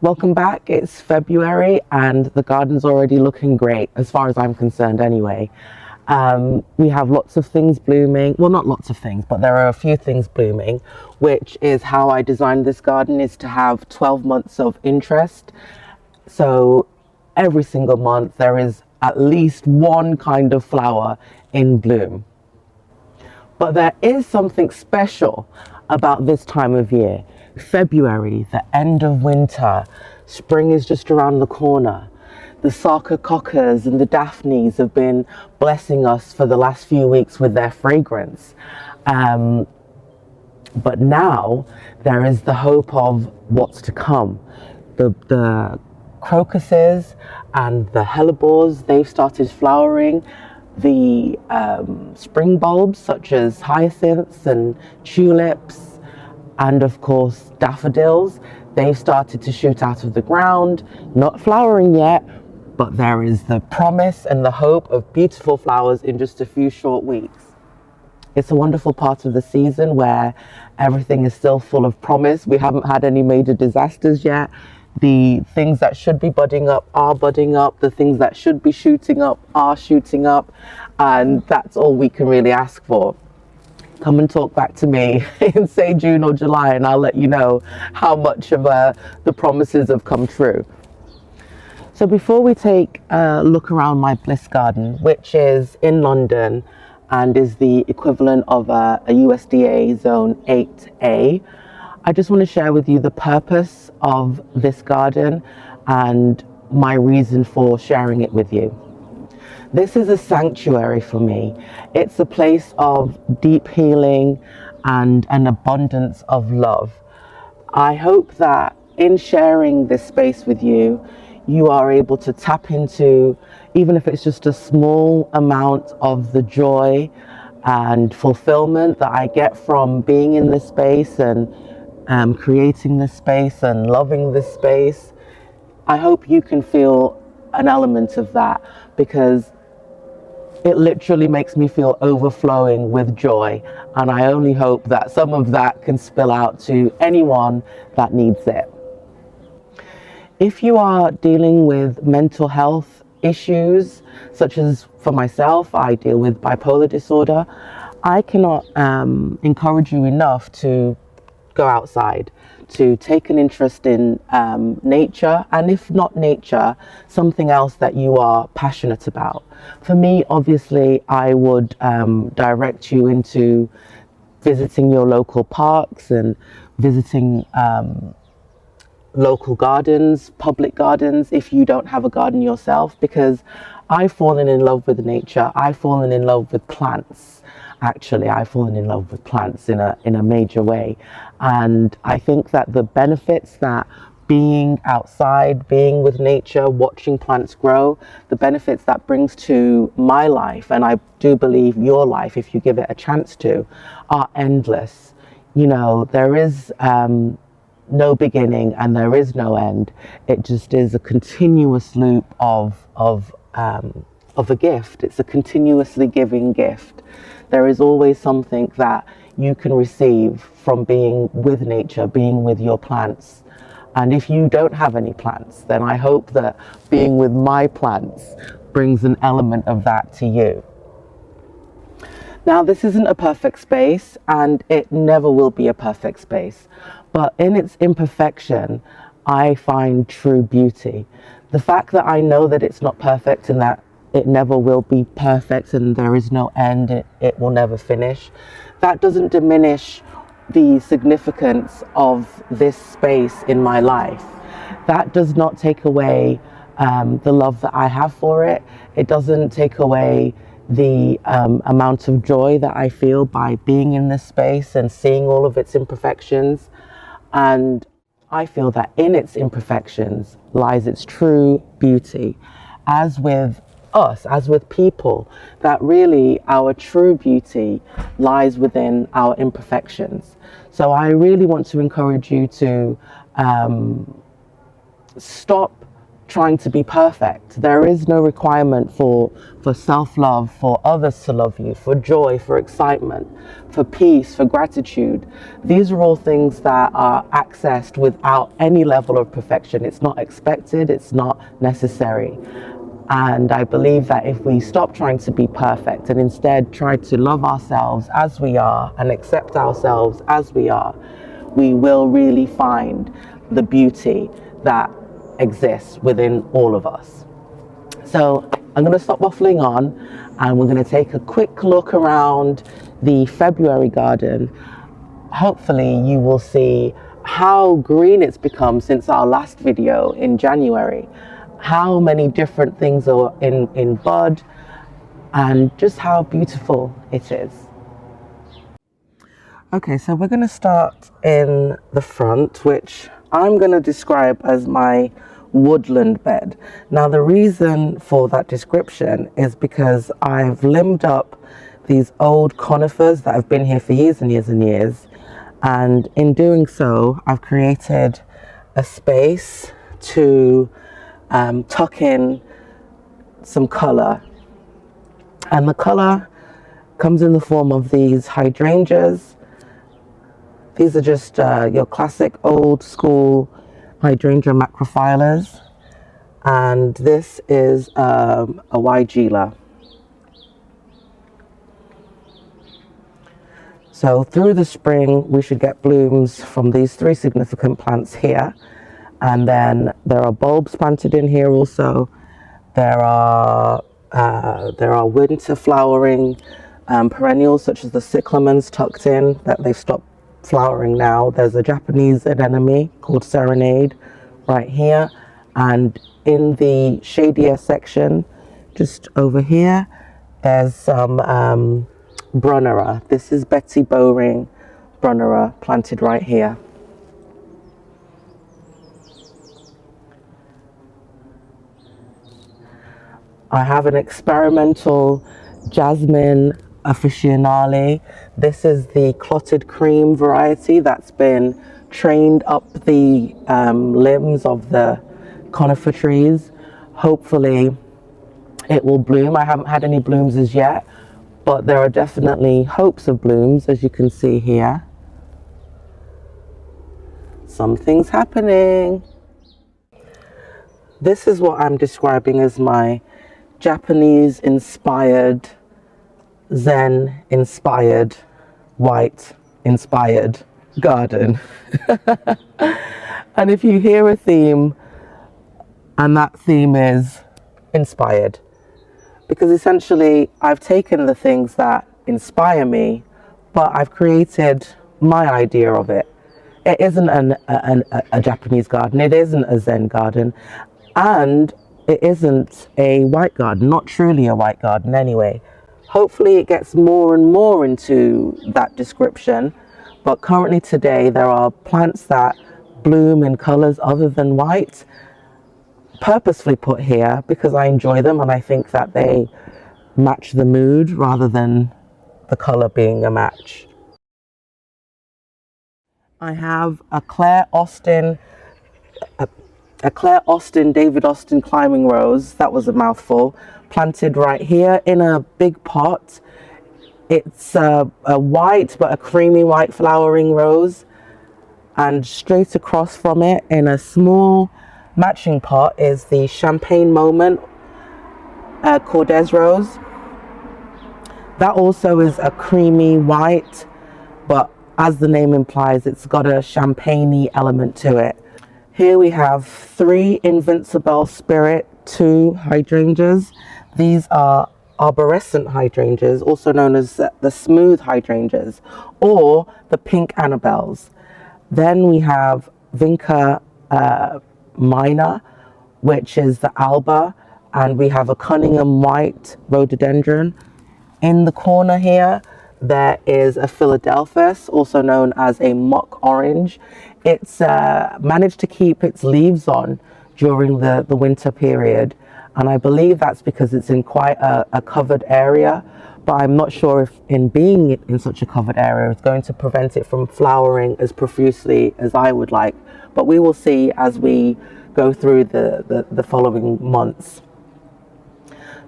Welcome back. It's February and the garden's already looking great, as far as I'm concerned anyway. We have lots of things blooming. Well, not lots of things, but there are a few things blooming, which is how I designed this garden, is to have 12 months of interest. So every single month there is at least one kind of flower in bloom. But there is something special about this time of year. February, the end of winter, spring is just around the corner. The sarcococcus and the daphnes have been blessing us for the last few weeks with their fragrance. But now there is the hope of what's to come. The crocuses and the hellebores, they've started flowering. The spring bulbs such as hyacinths and tulips, and of course daffodils, they've started to shoot out of the ground, not flowering yet, but there is the promise and the hope of beautiful flowers in just a few short weeks. It's a wonderful part of the season where everything is still full of promise. We haven't had any major disasters yet. The things that should be budding up are budding up. The things that should be shooting up are shooting up. And that's all we can really ask for. Come and talk back to me in, say, June or July, and I'll let you know how much of the promises have come true. So before we take a look around my Bliss garden, which is in London and is the equivalent of a USDA Zone 8A, I just want to share with you the purpose of this garden and my reason for sharing it with you. This is a sanctuary for me. It's a place of deep healing and an abundance of love. I hope that in sharing this space with you, you are able to tap into, even if it's just a small amount of the joy and fulfillment that I get from being in this space and creating this space and loving this space. I hope you can feel an element of that, because it literally makes me feel overflowing with joy, and I only hope that some of that can spill out to anyone that needs it. If you are dealing with mental health issues, such as for myself, I deal with bipolar disorder, I cannot encourage you enough to go outside, to take an interest in nature, and if not nature, something else that you are passionate about. For me, obviously, I would direct you into visiting your local parks and visiting local gardens, public gardens, if you don't have a garden yourself, because I've fallen in love with nature. I've fallen in love with plants. Actually, I've fallen in love with plants in a major way. And I think that the benefits that being outside, being with nature, watching plants grow, the benefits that brings to my life, and I do believe your life, if you give it a chance to, are endless. You know, there is no beginning and there is no end. It just is a continuous loop of a gift. It's a continuously giving gift. There is always something that you can receive from being with nature, being with your plants. And if you don't have any plants, then I hope that being with my plants brings an element of that to you. Now, this isn't a perfect space, and it never will be a perfect space, but in its imperfection, I find true beauty. The fact that I know that it's not perfect and that it never will be perfect and there is no end, it will never finish, that doesn't diminish the significance of this space in my life. That does not take away the love that I have for it. It doesn't take away the amount of joy that I feel by being in this space and seeing all of its imperfections. And I feel that in its imperfections lies its true beauty. As with us, as with people, that really our true beauty lies within our imperfections. So I really want to encourage you to stop trying to be perfect. There is no requirement for self-love, for others to love you, for joy, for excitement, for peace, for gratitude. These are all things that are accessed without any level of perfection. It's not expected, it's not necessary. And I believe that if we stop trying to be perfect and instead try to love ourselves as we are and accept ourselves as we are, we will really find the beauty that exists within all of us. So I'm going to stop waffling on, and we're going to take a quick look around the February garden. Hopefully you will see how green it's become since our last video in January, how many different things are in bud, and just how beautiful it is. Okay, so we're going to start in the front, which I'm going to describe as my woodland bed. Now, the reason for that description is because I've limbed up these old conifers that have been here for years and years and years. And in doing so, I've created a space to tuck in some color. And the color comes in the form of these hydrangeas. These are just your classic old school hydrangea macrophyllus, and this is a Weigela. So through the spring we should get blooms from these three significant plants here, and then there are bulbs planted in here also. There are winter flowering perennials such as the cyclamens tucked in that they've stopped flowering now. There's a Japanese anemone called Serenade right here, and in the shadier section just over here there's some Brunnera. This is Betsy Bowring Brunnera planted right here. I have an experimental jasmine officinale. This is the clotted cream variety that's been trained up the limbs of the conifer trees. Hopefully it will bloom. I haven't had any blooms as yet, but there are definitely hopes of blooms, as you can see here. Something's happening. This is what I'm describing as my Japanese inspired, Zen inspired, white inspired garden. And if you hear a theme, and that theme is inspired, because essentially I've taken the things that inspire me, but I've created my idea of it. It isn't a Japanese garden, it isn't a Zen garden, and it isn't a white garden, not truly a white garden anyway. Hopefully it gets more and more into that description, but currently today there are plants that bloom in colors other than white, purposefully put here because I enjoy them and I think that they match the mood rather than the color being a match. I have a Claire Austin David Austin climbing rose, that was a mouthful, planted right here in a big pot. It's a white but a creamy white flowering rose, and straight across from it in a small matching pot is the Champagne Moment Cordes rose. That also is a creamy white, but as the name implies, it's got a champagne-y element to it. Here we have 3 Invincible Spirit 2 hydrangeas. These are arborescent hydrangeas, also known as the smooth hydrangeas, or the pink Annabelles. Then we have Vinca minor, which is the Alba, and we have a Cunningham white rhododendron. In the corner here, there is a Philadelphus, also known as a mock orange. It's managed to keep its leaves on during the winter period, and I believe that's because it's in quite a covered area, but I'm not sure if in being in such a covered area is going to prevent it from flowering as profusely as I would like. But we will see as we go through the following months.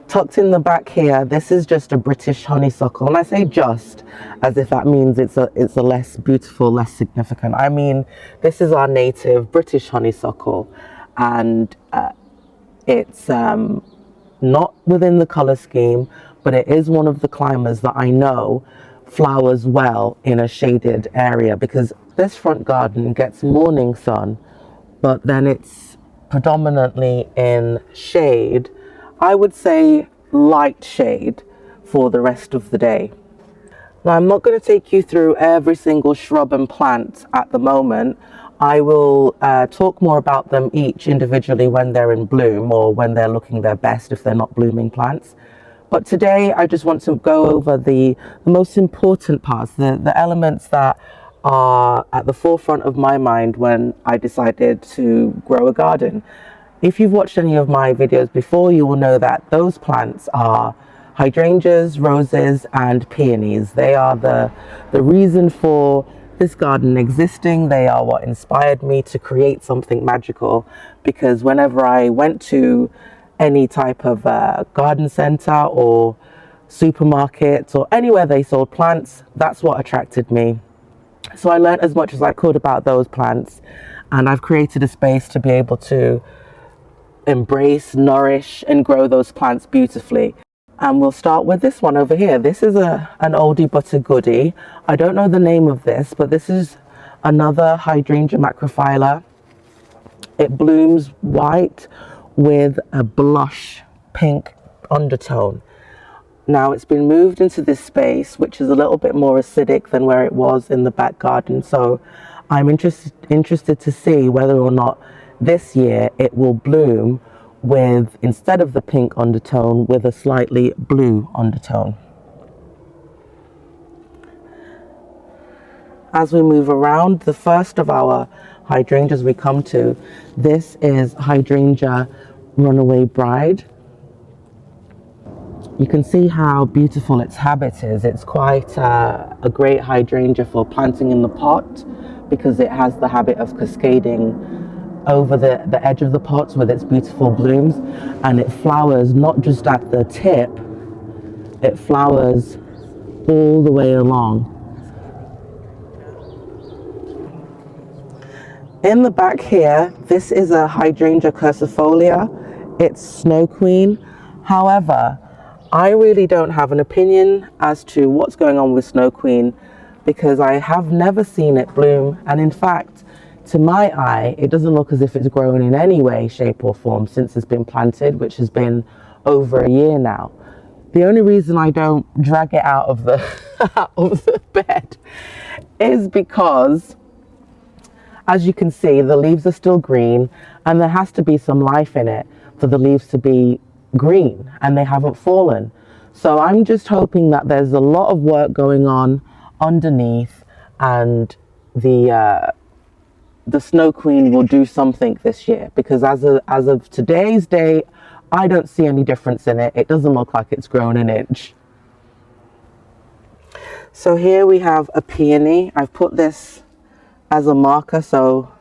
Tucked in the back here, this is just a British honeysuckle, and I say just as if that means it's a less beautiful, less significant. I mean, this is our native British honeysuckle, and it's not within the color scheme, but it is one of the climbers that I know flowers well in a shaded area, because this front garden gets morning sun, but then it's predominantly in shade. I would say light shade for the rest of the day. Now, I'm not going to take you through every single shrub and plant at the moment. I will talk more about them each individually when they're in bloom or when they're looking their best if they're not blooming plants. But today I just want to go over the most important parts, the elements that are at the forefront of my mind when I decided to grow a garden. If you've watched any of my videos before, you will know that those plants are hydrangeas, roses, and peonies. They are the reason for this garden existing. They are what inspired me to create something magical, because whenever I went to any type of garden center or supermarket or anywhere they sold plants, that's what attracted me. So I learned as much as I could about those plants, and I've created a space to be able to embrace, nourish, and grow those plants beautifully. And we'll start with this one over here. This is an oldie but a goodie. I don't know the name of this, but this is another hydrangea macrophylla. It blooms white with a blush pink undertone. Now, it's been moved into this space, which is a little bit more acidic than where it was in the back garden. So I'm interested to see whether or not this year it will bloom with, instead of the pink undertone, with a slightly blue undertone. As we move around, the first of our hydrangeas we come to, this is hydrangea runaway bride. You can see how beautiful its habit is. It's quite a great hydrangea for planting in the pot, because it has the habit of cascading over the edge of the pots with its beautiful blooms, and it flowers not just at the tip, it flowers all the way along. In the back here, this is a hydrangea curcifolia. It's Snow Queen. However, I really don't have an opinion as to what's going on with Snow Queen, because I have never seen it bloom, and in fact, to my eye, it doesn't look as if it's grown in any way, shape or form since it's been planted, which has been over a year now. The only reason I don't drag it out of the, out of the bed is because, as you can see, the leaves are still green, and there has to be some life in it for the leaves to be green, and they haven't fallen. So I'm just hoping that there's a lot of work going on underneath, and the Snow Queen will do something this year, because as of today's date, I don't see any difference in it. It doesn't look like it's grown an inch. So here we have a peony. I've put this as a marker so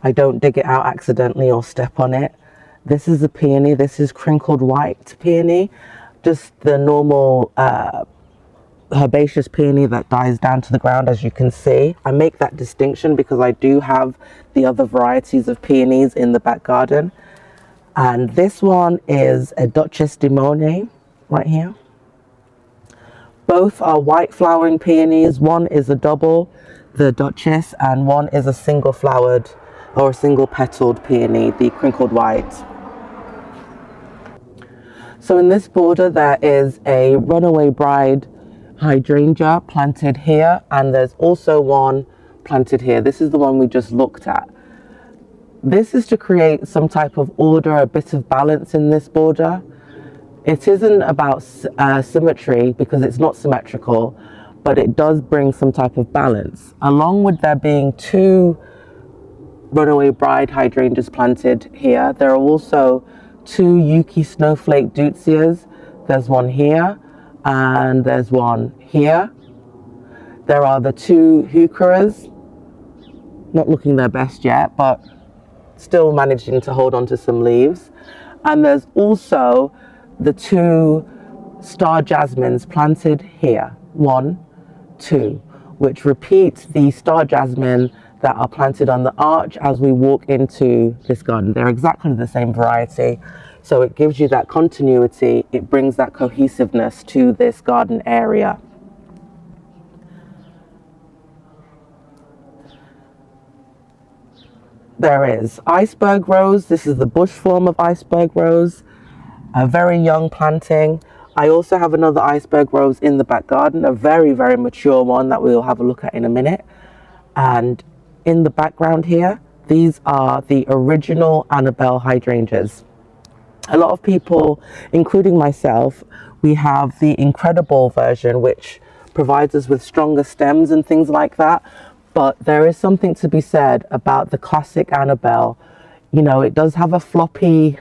I don't dig it out accidentally or step on it. This is a peony. This is crinkled white peony, just the normal herbaceous peony that dies down to the ground, as you can see. I make that distinction because I do have the other varieties of peonies in the back garden. And this one is a Duchess de Monet right here. Both are white flowering peonies. One is a double, the Duchess, and one is a single flowered or a single petaled peony, the crinkled white. So in this border there is a runaway bride hydrangea planted here, and there's also one planted here. This is the one we just looked at. This is to create some type of order, a bit of balance in this border. It isn't about symmetry, because it's not symmetrical, but it does bring some type of balance. Along with there being two runaway bride hydrangeas planted here, there are also two Yuki snowflake deutzias. There's one here and there's one here. There are the two heucheras, not looking their best yet, but still managing to hold on to some leaves. And there's also the 2 star jasmines planted here, 1, 2, which repeat the star jasmine that are planted on the arch as we walk into this garden. They're exactly the same variety, so it gives you that continuity. It brings that cohesiveness to this garden area. There is iceberg rose. This is the bush form of iceberg rose, a very young planting. I also have another iceberg rose in the back garden, a very, very mature one that we'll have a look at in a minute. And in the background here, these are the original Annabelle hydrangeas. A lot of people, including myself, we have the incredible version, which provides us with stronger stems and things like that. But there is something to be said about the classic Annabelle. You know, it does have a floppy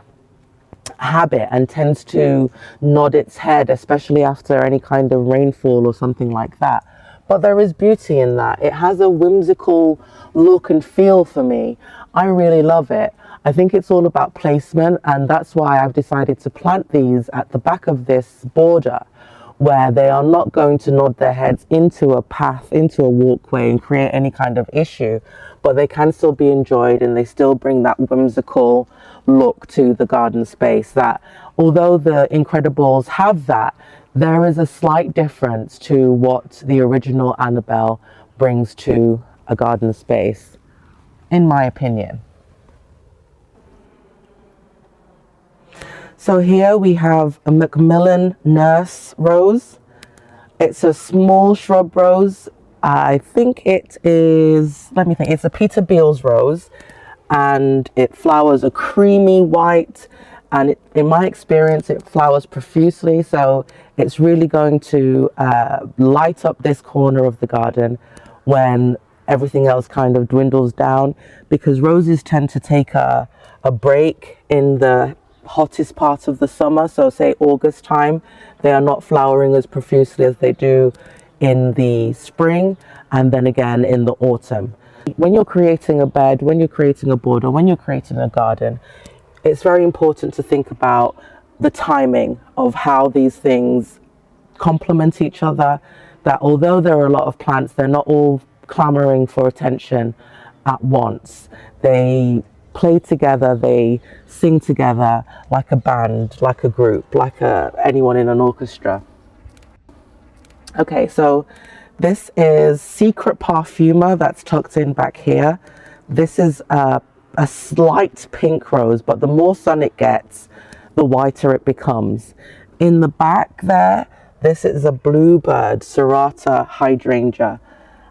habit and tends to nod its head, especially after any kind of rainfall or something like that. But there is beauty in that. It has a whimsical look and feel for me. I really love it. I think it's all about placement, and that's why I've decided to plant these at the back of this border, where they are not going to nod their heads into a path, into a walkway, and create any kind of issue, but they can still be enjoyed, and they still bring that whimsical look to the garden space that, although the Incredibles have that, there is a slight difference to what the original Annabelle brings to a garden space, in my opinion. So here we have a Macmillan Nurse Rose. It's a small shrub rose. I think it is, let me think, it's a Peter Beals rose, and it flowers a creamy white, and in my experience it flowers profusely, so it's really going to light up this corner of the garden when everything else kind of dwindles down, because roses tend to take a break in the hottest part of the summer. So say August time, they are not flowering as profusely as they do in the spring, and then again in the autumn. When you're creating a bed, when you're creating a border, when you're creating a garden, it's very important to think about the timing of how these things complement each other, that although there are a lot of plants, they're not all clamoring for attention at once. They play together, they sing together like a band, like a group, like anyone in an orchestra. Okay, so this is Secret Parfumer that's tucked in back here. This is a slight pink rose, but the more sun it gets, the whiter it becomes. In the back there, this is a Bluebird Serrata hydrangea.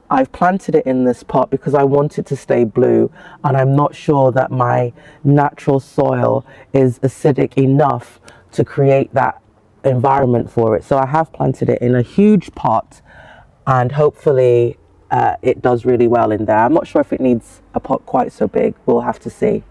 I've planted it in this pot because I want it to stay blue, and I'm not sure that my natural soil is acidic enough to create that environment for it. So I have planted it in a huge pot, and hopefully it does really well in there. I'm not sure if it needs a pot quite so big. We'll have to see.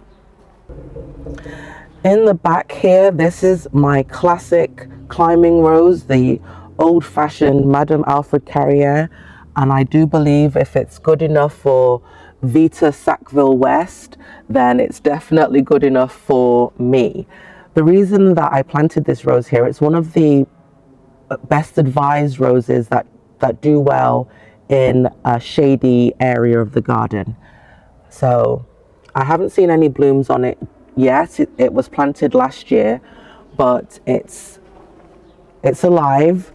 In the back here, this is my classic climbing rose, the old-fashioned Madame Alfred Carrière. And I do believe if it's good enough for Vita Sackville West, then it's definitely good enough for me. The reason that I planted this rose here, it's one of the best advised roses that do well in a shady area of the garden. So I haven't seen any blooms on it yet. It was planted last year, but it's alive.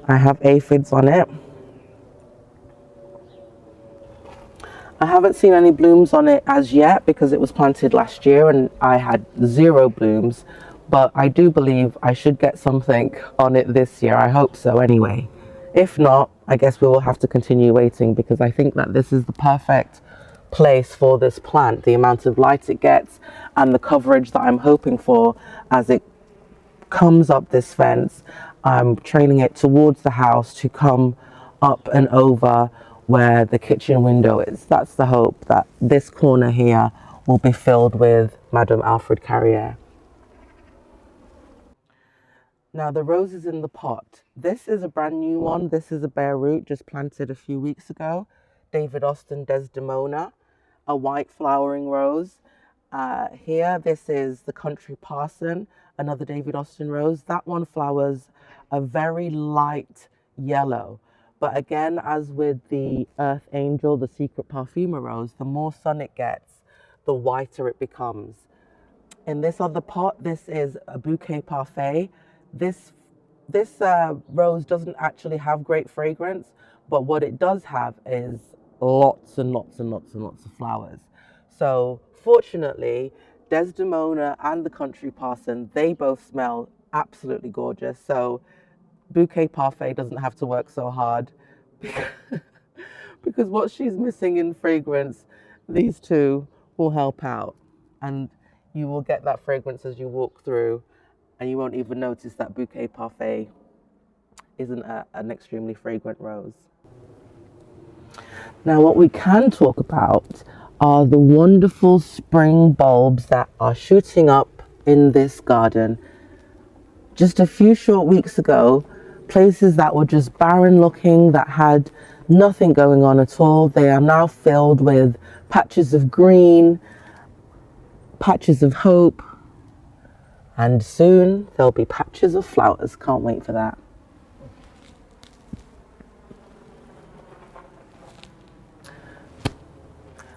I have aphids on it. I haven't seen any blooms on it as yet because it was planted last year and I had 0 blooms, but I do believe I should get something on it this year. I hope so anyway. If not, I guess we will have to continue waiting, because I think that this is the perfect place for this plant. The amount of light it gets and the coverage that I'm hoping for as it comes up this fence. I'm training it towards the house to come up and over where the kitchen window is. That's the hope, that this corner here will be filled with Madame Alfred Carrière. Now the roses in the pot. This is a brand new one. This is a bare root just planted a few weeks ago. David Austin Desdemona, a white flowering rose. Here, this is the Country Parson, another David Austin rose. That one flowers a very light yellow. But again, as with the Earth Angel, the Secret Parfumer rose, the more sun it gets, the whiter it becomes. In this other pot, this is a Bouquet Parfait. This rose doesn't actually have great fragrance, but what it does have is lots and lots and lots and lots of flowers. So fortunately, Desdemona and the Country Parson, they both smell absolutely gorgeous. So Bouquet Parfait doesn't have to work so hard because what she's missing in fragrance, these two will help out. And you will get that fragrance as you walk through, and you won't even notice that Bouquet Parfait isn't an extremely fragrant rose. Now, what we can talk about are the wonderful spring bulbs that are shooting up in this garden. Just a few short weeks ago, places that were just barren looking, that had nothing going on at all, they are now filled with patches of green, patches of hope, and soon there'll be patches of flowers. Can't wait for that.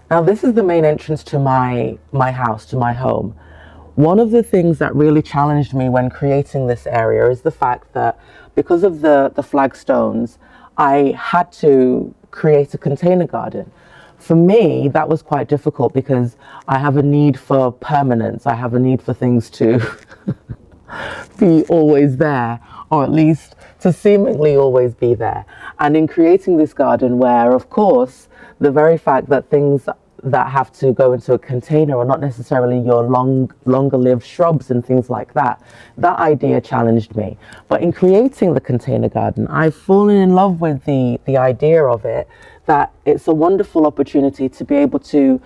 Now, this is the main entrance to my house, to my home. One of the things that really challenged me when creating this area is the fact that because of the flagstones, I had to create a container garden. For me, that was quite difficult because I have a need for permanence. I have a need for things to be always there, or at least to seemingly always be there. And in creating this garden where, of course, the very fact that things that have to go into a container are not necessarily your longer lived shrubs and things like that, that idea challenged me. But in creating the container garden, I've fallen in love with the idea of it, that it's a wonderful opportunity to be able to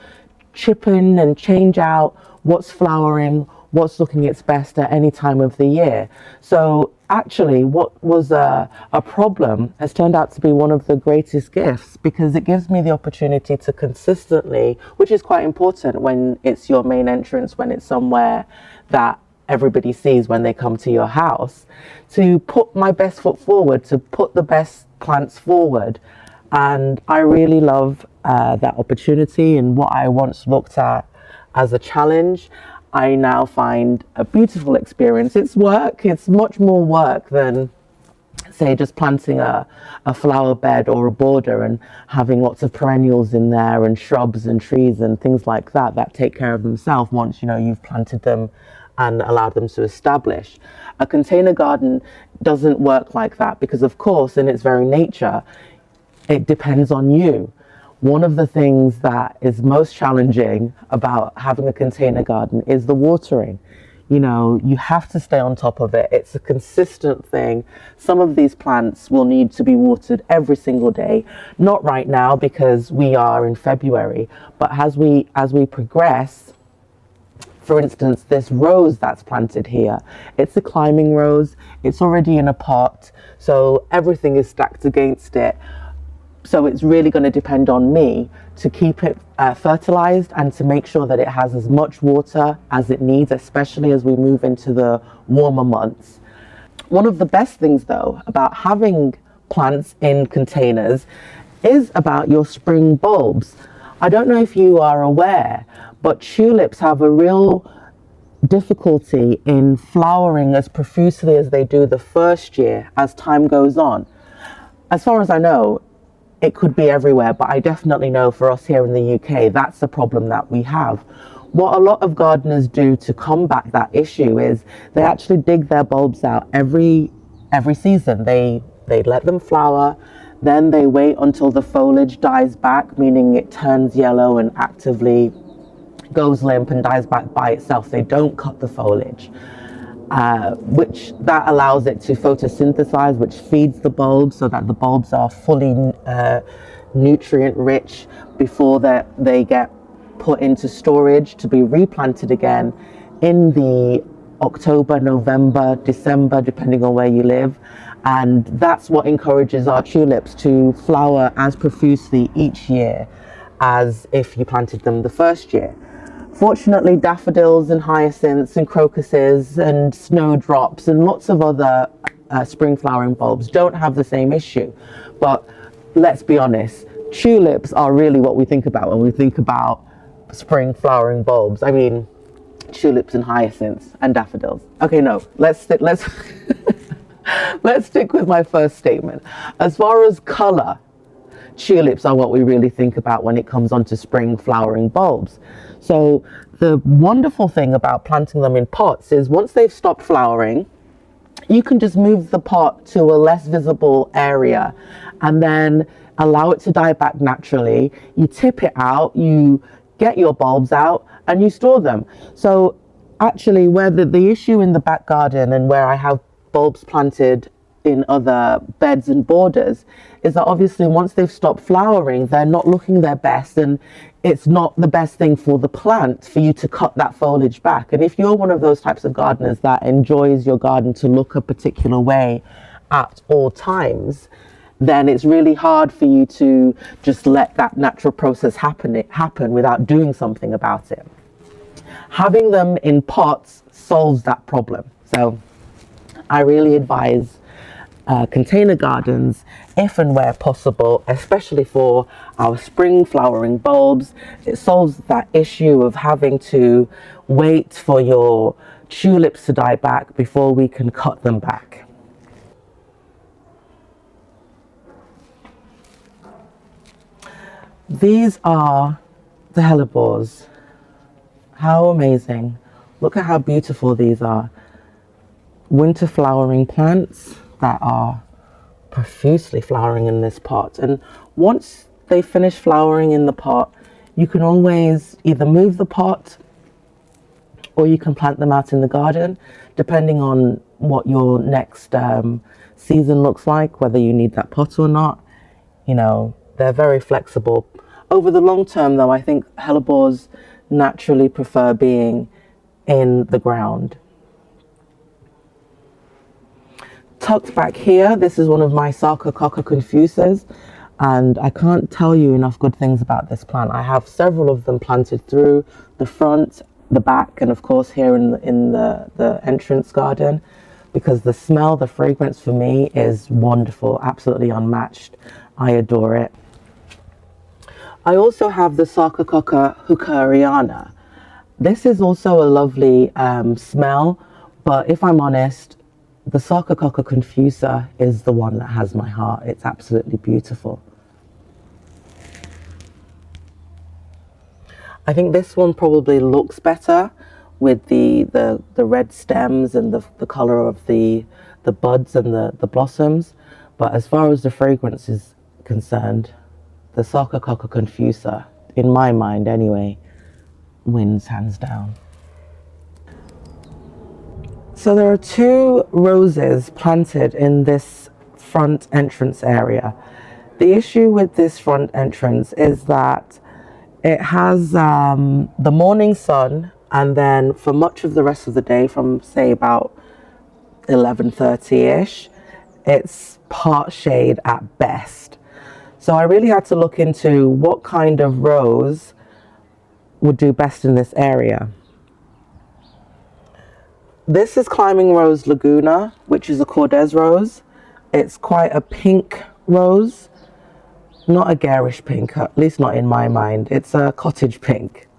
chip in and change out what's flowering, what's looking its best at any time of the year. So actually, what was a problem has turned out to be one of the greatest gifts, because it gives me the opportunity to consistently, which is quite important when it's your main entrance, when it's somewhere that everybody sees when they come to your house, to put my best foot forward, to put the best plants forward. And I really love that opportunity, and what I once looked at as a challenge, I now find a beautiful experience. It's work, it's much more work than, say, just planting a flower bed or a border and having lots of perennials in there and shrubs and trees and things like that that take care of themselves once you've planted them and allowed them to establish. A container garden doesn't work like that because, of course, in its very nature, it depends on you. One of the things that is most challenging about having a container garden is the watering. You have to stay on top of it. It's a consistent thing. Some of these plants will need to be watered every single day. Not right now because we are in February, but as we progress, for instance, this rose that's planted here, it's a climbing rose. It's already in a pot, so everything is stacked against it. So it's really going to depend on me to keep it fertilized and to make sure that it has as much water as it needs, especially as we move into the warmer months. One of the best things, though, about having plants in containers is about your spring bulbs. I don't know if you are aware, but tulips have a real difficulty in flowering as profusely as they do the first year as time goes on. As far as I know, it could be everywhere, but I definitely know for us here in the UK, that's the problem that we have. What a lot of gardeners do to combat that issue is they actually dig their bulbs out every season. They let them flower, then they wait until the foliage dies back, meaning it turns yellow and actively goes limp and dies back by itself. They don't cut the foliage. Which that allows it to photosynthesize, which feeds the bulbs so that the bulbs are fully nutrient rich before they get put into storage to be replanted again in the October, November, December, depending on where you live. And that's what encourages our tulips to flower as profusely each year as if you planted them the first year. Fortunately, daffodils and hyacinths and crocuses and snowdrops and lots of other spring flowering bulbs don't have the same issue. But let's be honest, tulips are really what we think about when we think about spring flowering bulbs. I mean, tulips and hyacinths and daffodils. Okay, no, let's let's stick with my first statement. As far as color, tulips are what we really think about when it comes onto spring flowering bulbs. So the wonderful thing about planting them in pots is once they've stopped flowering, you can just move the pot to a less visible area and then allow it to die back naturally. You tip it out, you get your bulbs out, and you store them. So actually, where the issue in the back garden and where I have bulbs planted in other beds and borders is that obviously once they've stopped flowering, they're not looking their best, and it's not the best thing for the plant for you to cut that foliage back. And if you're one of those types of gardeners that enjoys your garden to look a particular way at all times, then it's really hard for you to just let that natural process happen without doing something about it. Having them in pots solves that problem. So I really advise container gardens if and where possible, especially for our spring flowering bulbs. It solves that issue of having to wait for your tulips to die back before we can cut them back. These are the hellebores. How amazing. Look at how beautiful these are. Winter flowering plants that are profusely flowering in this pot. And once they finish flowering in the pot, you can always either move the pot or you can plant them out in the garden, depending on what your next season looks like, whether you need that pot or not. You know, they're very flexible. Over the long term, though, I think hellebores naturally prefer being in the ground. Tucked back here, this is one of my Sarcococca confusas, and I can't tell you enough good things about this plant. I have several of them planted through the front, the back, and of course here in the entrance garden, because the smell, the fragrance for me is wonderful, absolutely unmatched. I adore it. I also have the Sarcococca hookeriana. This is also a lovely smell, but if I'm honest, the Sarcococca confusa is the one that has my heart. It's absolutely beautiful. I think this one probably looks better with the red stems and the color of the buds and the blossoms. But as far as the fragrance is concerned, the Sarcococca confusa, in my mind anyway, wins hands down. So there are 2 roses planted in this front entrance area. The issue with this front entrance is that it has the morning sun, and then for much of the rest of the day, from say about 11:30ish, it's part shade at best. So I really had to look into what kind of rose would do best in this area. This is Climbing Rose Laguna, which is a Cordes rose. It's quite a pink rose, not a garish pink, at least not in my mind. It's a cottage pink.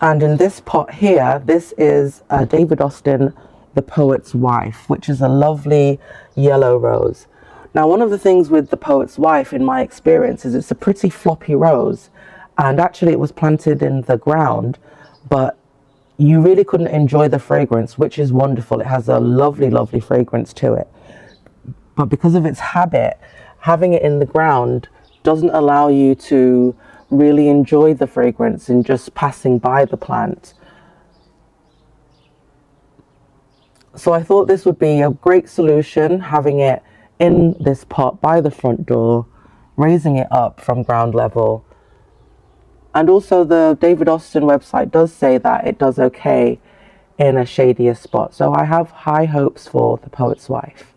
And in this pot here, this is David Austin, the Poet's Wife, which is a lovely yellow rose. Now, one of the things with the Poet's Wife, in my experience, is it's a pretty floppy rose. And actually it was planted in the ground, but you really couldn't enjoy the fragrance, which is wonderful. It has a lovely, lovely fragrance to it. But because of its habit, having it in the ground doesn't allow you to really enjoy the fragrance in just passing by the plant. So I thought this would be a great solution, having it in this pot by the front door, raising it up from ground level. And also the David Austin website does say that it does okay in a shadier spot. So I have high hopes for the Poet's Wife.